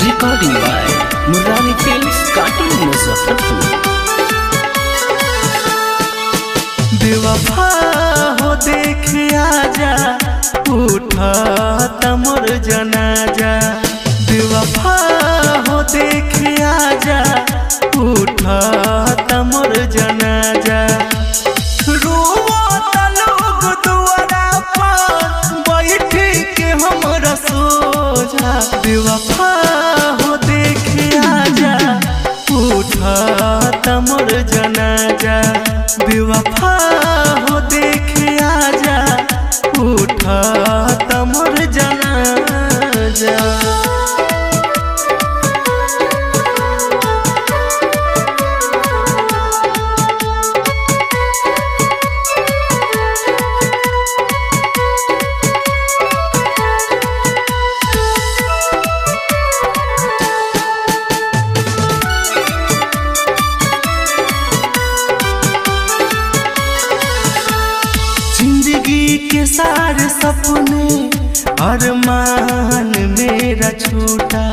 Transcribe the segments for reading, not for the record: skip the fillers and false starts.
Recording by Murari films, काटी मुजफ्फरपुर। बेवफा हो देख आजा, उठा तमर जनाजा। बेवफा हो देख आजा, उठा तमर जनाजा। रोवता लोग दुआरा पर बैठ के हमरा सोझा। बेवफा हो देख आजा, उठा तमर जनाजा। बेवफा हो देख आजा, उठा तमर जनाजा। जिंदगी के सारे सपने अरमान मेरा छूटा।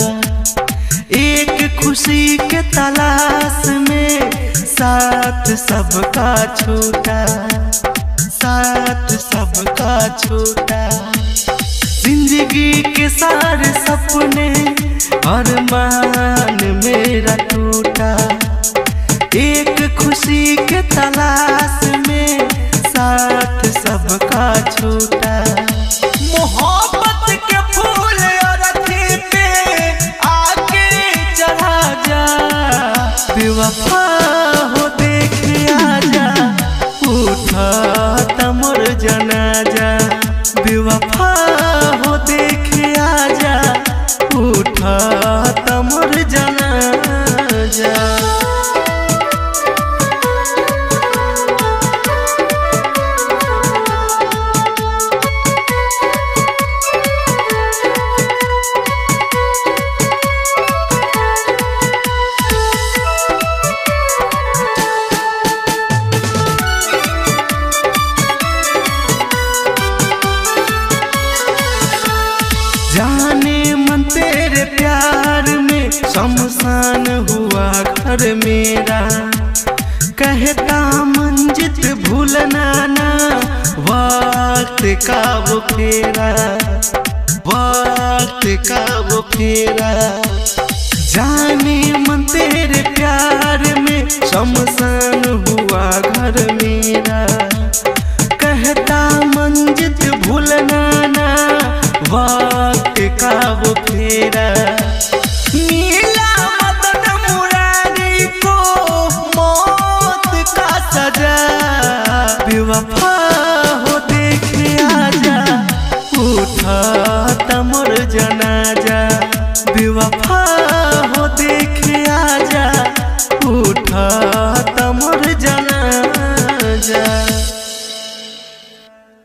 एक खुशी के तलाश में साथ सबका छूटा, साथ सबका छूटा। जिंदगी के सारे सपने अरमान मेरा टूटा। एक खुशी के तलाश में साथ सबका छूटा। मोहब्बत के फूल अरथी पे आके चढ़ा जा। बेवफा हो देख आजा, उठा तमर जनाजा। बेवफा हो देख आजा, उठा तमर जनाजा। जाने मन तेरे प्यार में शमशान हुआ घर मेरा। कहता मंजित भूलना ना वक्त का वो फेरा, वक्त का वो फेरा। जाने मन तेरे प्यार में शमशान हुआ घर मेरा। कहता मंजित भूलना ना वक्त का वो फेरा। नीला मदन मुरारी को मौत का सजा। बेवफा